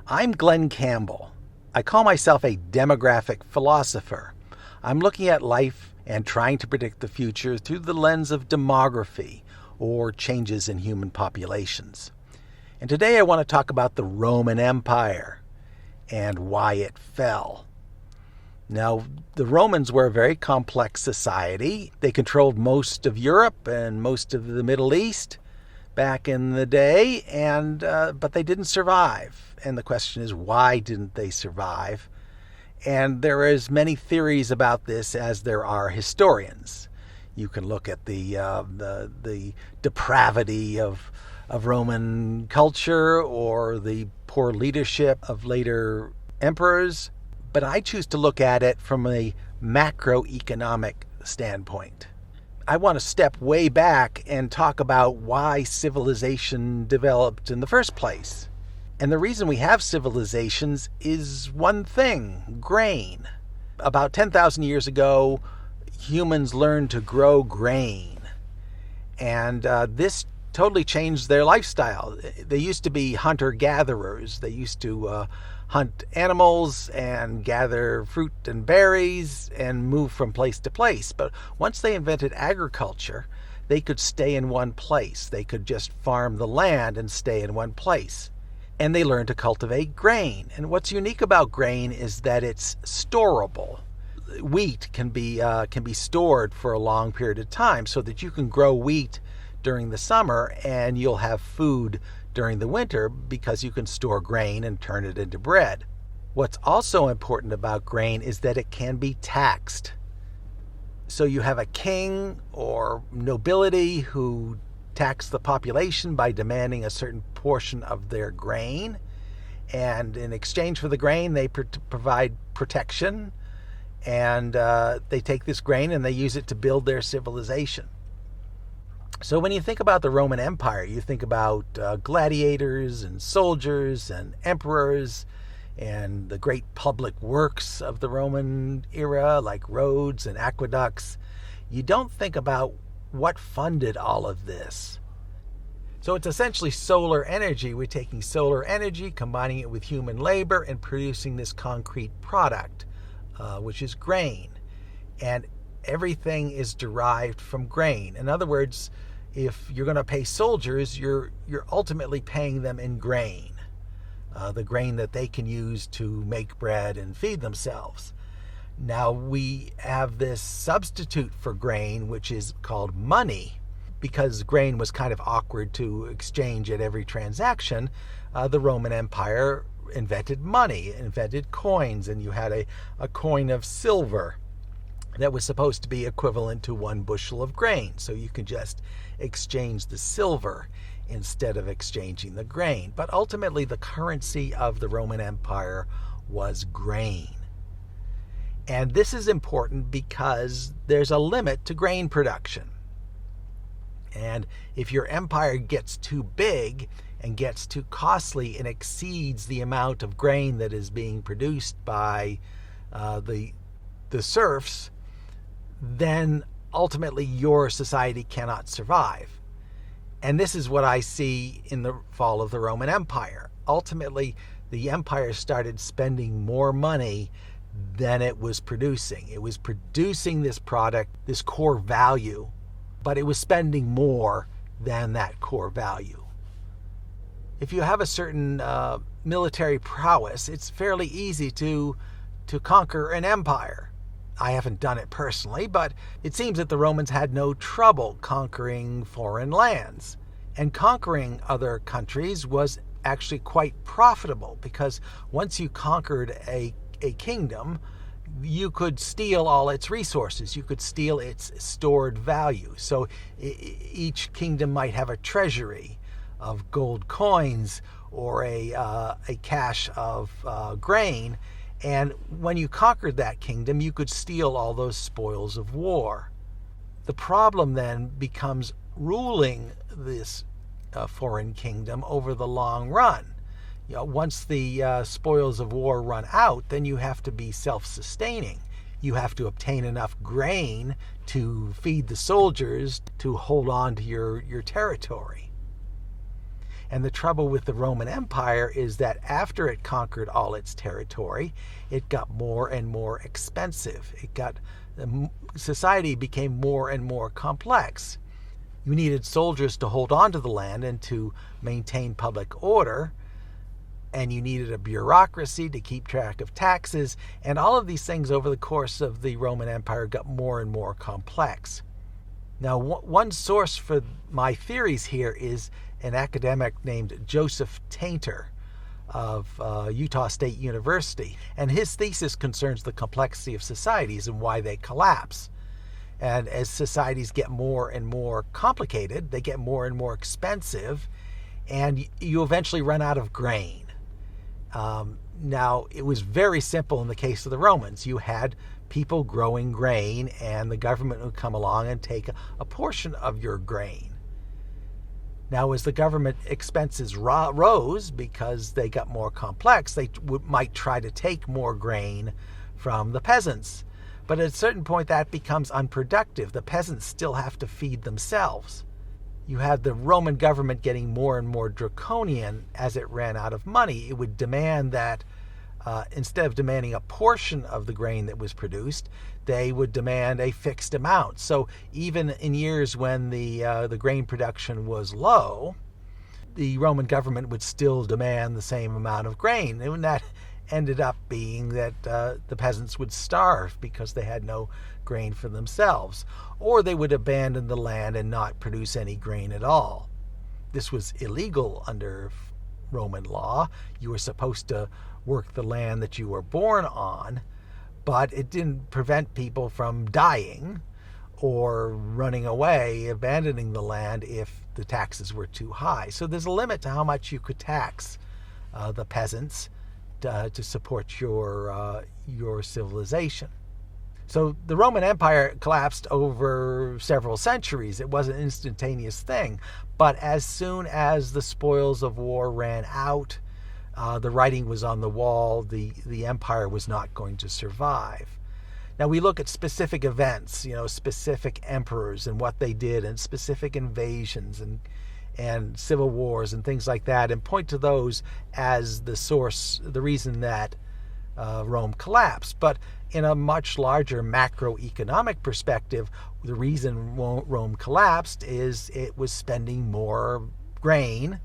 I'm Glenn Campbell. I call myself a demographic philosopher. I'm looking at life and trying to predict the future through the lens of demography, or changes in human populations. And today I want to talk about the Roman Empire and why it fell. Now, the Romans were a very complex society. They controlled most of Europe and most of the Middle East back in the day, but they didn't survive. And the question is, why didn't they survive? And there are as many theories about this as there are historians. You can look at the depravity of Roman culture or the poor leadership of later emperors, but I choose to look at it from a macroeconomic standpoint. I want to step way back and talk about why civilization developed in the first place. And the reason we have civilizations is one thing: grain. About 10,000 years ago, humans learned to grow grain. And this totally changed their lifestyle. They used to be hunter-gatherers. They used to hunt animals and gather fruit and berries and move from place to place. But once they invented agriculture, they could stay in one place. They could just farm the land and stay in one place. And they learned to cultivate grain. And what's unique about grain is that it's storable. Wheat can be stored for a long period of time, so that you can grow wheat during the summer and you'll have food during the winter because you can store grain and turn it into bread. What's also important about grain is that it can be taxed. So you have a king or nobility who tax the population by demanding a certain portion of their grain, and in exchange for the grain they provide protection, and they take this grain and they use it to build their civilization. So when you think about the Roman Empire, you think about gladiators and soldiers and emperors and the great public works of the Roman era, like roads and aqueducts. You don't think about what funded all of this. So it's essentially solar energy. We're taking solar energy, combining it with human labor, and producing this concrete product, which is grain. And everything is derived from grain. In other words, if you're going to pay soldiers, you're ultimately paying them in grain, the grain that they can use to make bread and feed themselves. Now we have this substitute for grain, which is called money. Because grain was kind of awkward to exchange at every transaction, the Roman Empire invented money, invented coins, and you had a coin of silver that was supposed to be equivalent to 1 bushel of grain. So you could just exchange the silver instead of exchanging the grain. But ultimately, the currency of the Roman Empire was grain. And this is important because there's a limit to grain production. And if your empire gets too big and gets too costly and exceeds the amount of grain that is being produced by the serfs, then ultimately your society cannot survive. And this is what I see in the fall of the Roman Empire. Ultimately, the empire started spending more money than it was producing. It was producing this product, this core value, but it was spending more than that core value. If you have a certain military prowess, it's fairly easy to conquer an empire. I haven't done it personally, but it seems that the Romans had no trouble conquering foreign lands. And conquering other countries was actually quite profitable, because once you conquered a kingdom, you could steal all its resources. You could steal its stored value. So each kingdom might have a treasury of gold coins or a cache of grain. And when you conquered that kingdom, you could steal all those spoils of war. The problem then becomes ruling this foreign kingdom over the long run. Once the spoils of war run out, then you have to be self-sustaining. You have to obtain enough grain to feed the soldiers to hold on to your territory. And the trouble with the Roman Empire is that after it conquered all its territory, it got more and more expensive. Society became more and more complex. You needed soldiers to hold on to the land and to maintain public order, and you needed a bureaucracy to keep track of taxes, and all of these things over the course of the Roman Empire got more and more complex. Now, one source for my theories here is an academic named Joseph Tainter of Utah State University, and his thesis concerns the complexity of societies and why they collapse. And as societies get more and more complicated, they get more and more expensive, and you eventually run out of grain. Now, it was very simple in the case of the Romans. You had people growing grain, and the government would come along and take a portion of your grain. Now, as the government expenses rose because they got more complex, they might try to take more grain from the peasants. But at a certain point, that becomes unproductive. The peasants still have to feed themselves. You had the Roman government getting more and more draconian as it ran out of money. It would demand that instead of demanding a portion of the grain that was produced, they would demand a fixed amount. So even in years when the grain production was low, the Roman government would still demand the same amount of grain. And that ended up being that the peasants would starve because they had no grain for themselves, or they would abandon the land and not produce any grain at all. This was illegal under Roman law. You were supposed to work the land that you were born on, but it didn't prevent people from dying or running away, abandoning the land if the taxes were too high. So there's a limit to how much you could tax the peasants to support your civilization. So the Roman Empire collapsed over several centuries. It was an instantaneous thing. But as soon as the spoils of war ran out, the writing was on the wall. The empire was not going to survive. Now we look at specific events, specific emperors and what they did, and specific invasions and civil wars and things like that, and point to those as the source, the reason that Rome collapsed. But in a much larger macroeconomic perspective, the reason Rome collapsed is it was spending more grain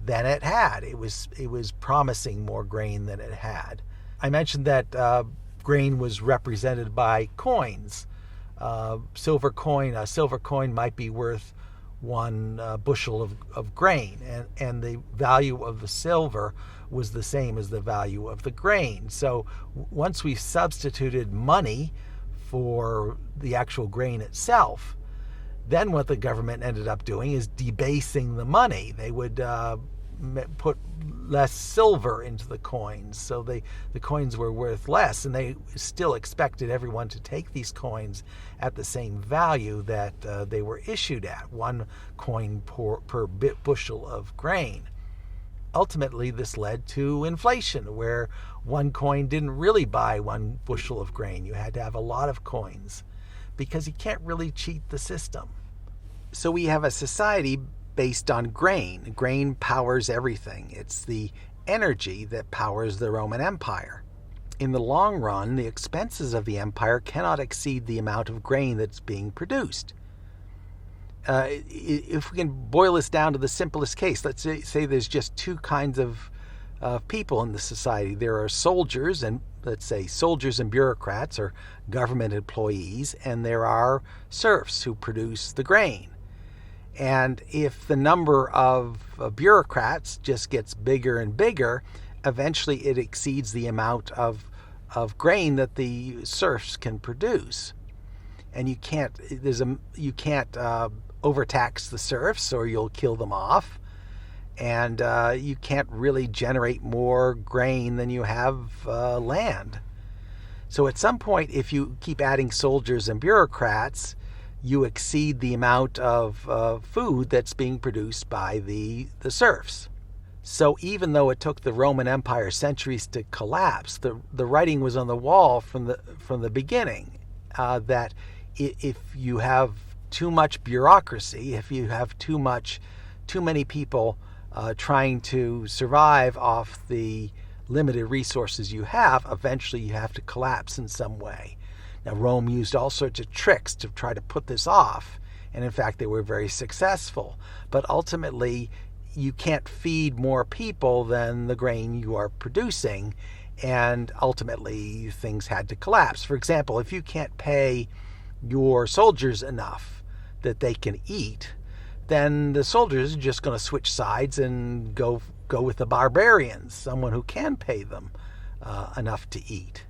than it had. It was promising more grain than it had. I mentioned that grain was represented by coins. A silver coin might be worth 1 bushel of grain, and the value of the silver was the same as the value of the grain. So once we substituted money for the actual grain itself, then what the government ended up doing is debasing the money. They would put less silver into the coins, so the coins were worth less, and they still expected everyone to take these coins at the same value that they were issued at, 1 coin per bushel of grain. Ultimately, this led to inflation, where 1 coin didn't really buy 1 bushel of grain. You had to have a lot of coins because you can't really cheat the system. So we have a society based on grain. Grain powers everything. It's the energy that powers the Roman Empire. In the long run, the expenses of the empire cannot exceed the amount of grain that's being produced. If we can boil this down to the simplest case, let's say there's just 2 kinds of people in the society. There are soldiers, and let's say soldiers and bureaucrats or government employees, and there are serfs who produce the grain. And if the number of bureaucrats just gets bigger and bigger, eventually it exceeds the amount of grain that the serfs can produce. And you can't overtax the serfs, or you'll kill them off. And you can't really generate more grain than you have land. So at some point, if you keep adding soldiers and bureaucrats, you exceed the amount of food that's being produced by the serfs. So even though it took the Roman Empire centuries to collapse, the writing was on the wall from the beginning that if you have too much bureaucracy, if you have too many people trying to survive off the limited resources you have, eventually you have to collapse in some way. Now, Rome used all sorts of tricks to try to put this off, and in fact, they were very successful. But ultimately, you can't feed more people than the grain you are producing, and ultimately, things had to collapse. For example, if you can't pay your soldiers enough that they can eat, then the soldiers are just going to switch sides and go with the barbarians, someone who can pay them enough to eat.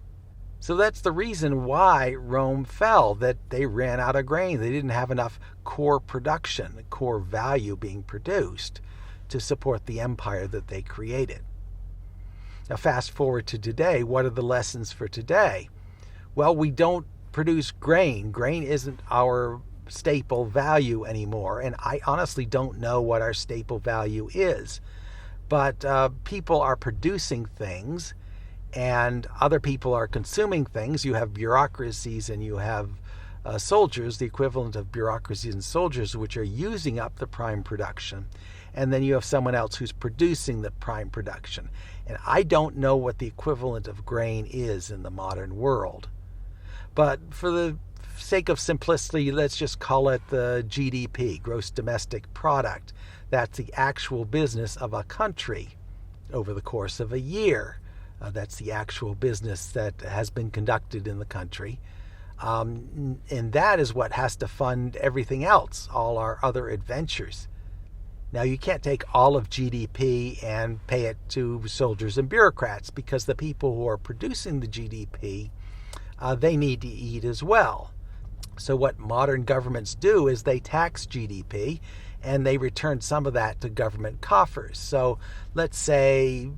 So that's the reason why Rome fell, that they ran out of grain. They didn't have enough core production, core value being produced to support the empire that they created. Now fast forward to today, what are the lessons for today? Well, we don't produce grain. Grain isn't our staple value anymore, and I honestly don't know what our staple value is. But people are producing things, and other people are consuming things. You have bureaucracies and you have soldiers, the equivalent of bureaucracies and soldiers, which are using up the prime production. And then you have someone else who's producing the prime production. And I don't know what the equivalent of grain is in the modern world. But for the sake of simplicity, let's just call it the GDP, gross domestic product. That's the actual business of a country over the course of a year. That's the actual business that has been conducted in the country. And that is what has to fund everything else, all our other adventures. Now, you can't take all of GDP and pay it to soldiers and bureaucrats, because the people who are producing the GDP, they need to eat as well. So what modern governments do is they tax GDP and they return some of that to government coffers. So let's say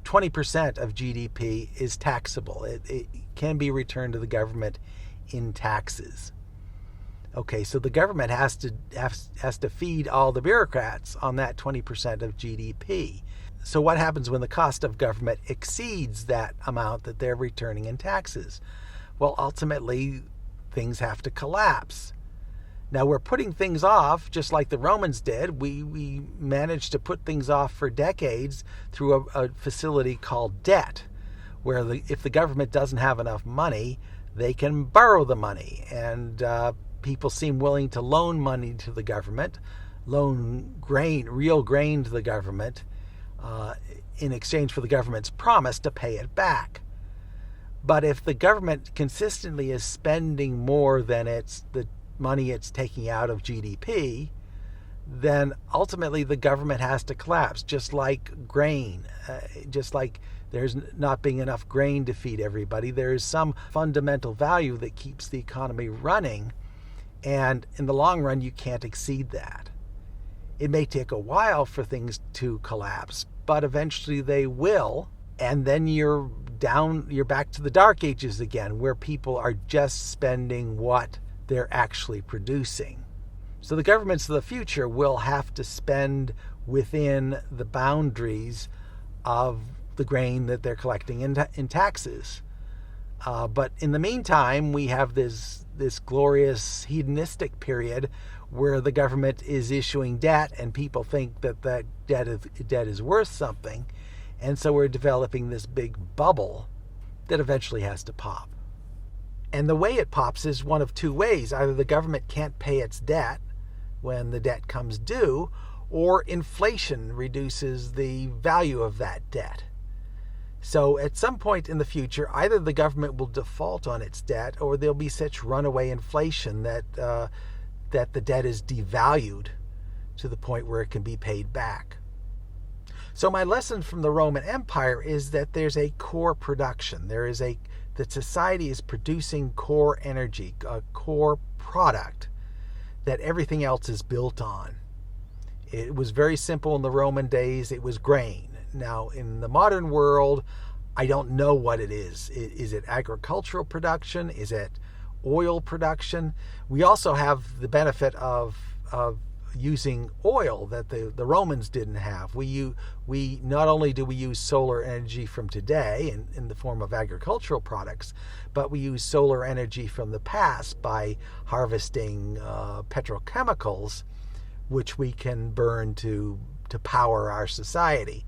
20% of GDP is taxable. It can be returned to the government in taxes. Okay, so the government has to feed all the bureaucrats on that 20% of GDP. So what happens when the cost of government exceeds that amount that they're returning in taxes? Well, ultimately, things have to collapse. Now, we're putting things off just like the Romans did. We managed to put things off for decades through a facility called debt, where if the government doesn't have enough money, they can borrow the money. And people seem willing to loan money to the government, loan grain, real grain to the government, in exchange for the government's promise to pay it back. But if the government consistently is spending more than the money it's taking out of GDP, then ultimately the government has to collapse, just like grain. Just like there's not being enough grain to feed everybody, there is some fundamental value that keeps the economy running, and in the long run you can't exceed that. It may take a while for things to collapse, but eventually they will, and then you're back to the dark ages again, where people are just spending what they're actually producing. So the governments of the future will have to spend within the boundaries of the grain that they're collecting in taxes. But in the meantime, we have this glorious hedonistic period where the government is issuing debt and people think that debt is worth something. And so we're developing this big bubble that eventually has to pop. And the way it pops is one of two ways. Either the government can't pay its debt when the debt comes due, or inflation reduces the value of that debt. So at some point in the future, either the government will default on its debt, or there'll be such runaway inflation that the debt is devalued to the point where it can be paid back. So my lesson from the Roman Empire is that there's a core production. That society is producing core energy, a core product that everything else is built on. It was very simple in the Roman days. It was grain. Now, in the modern world, I don't know what it is. Is it agricultural production? Is it oil production? We also have the benefit of using oil that the Romans didn't have. We not only do we use solar energy from today in the form of agricultural products, but we use solar energy from the past by harvesting petrochemicals, which we can burn to to power our society.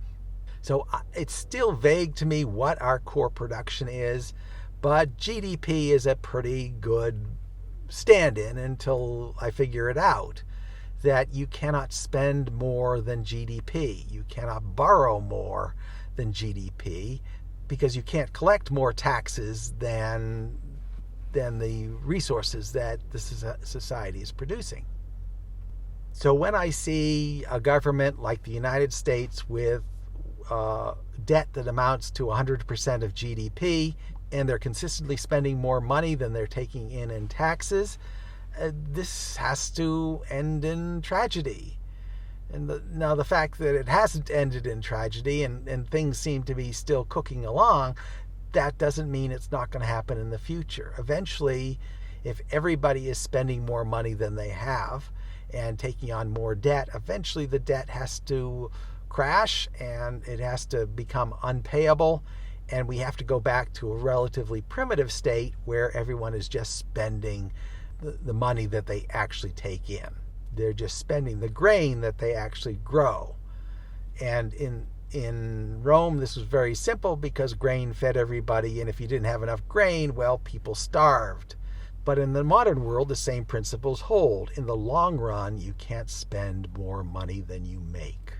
So it's still vague to me what our core production is, but GDP is a pretty good stand-in until I figure it out, that you cannot spend more than GDP. You cannot borrow more than GDP because you can't collect more taxes than the resources that the society is producing. So when I see a government like the United States with debt that amounts to 100% of GDP, and they're consistently spending more money than they're taking in taxes, this has to end in tragedy. And now the fact that it hasn't ended in tragedy and things seem to be still cooking along, that doesn't mean it's not going to happen in the future. Eventually, if everybody is spending more money than they have and taking on more debt, eventually the debt has to crash and it has to become unpayable, and we have to go back to a relatively primitive state where everyone is just spending the money that they actually take in. They're just spending the grain that they actually grow. And in Rome, this was very simple because grain fed everybody, and if you didn't have enough grain, well, people starved. But in the modern world, the same principles hold. In the long run, you can't spend more money than you make.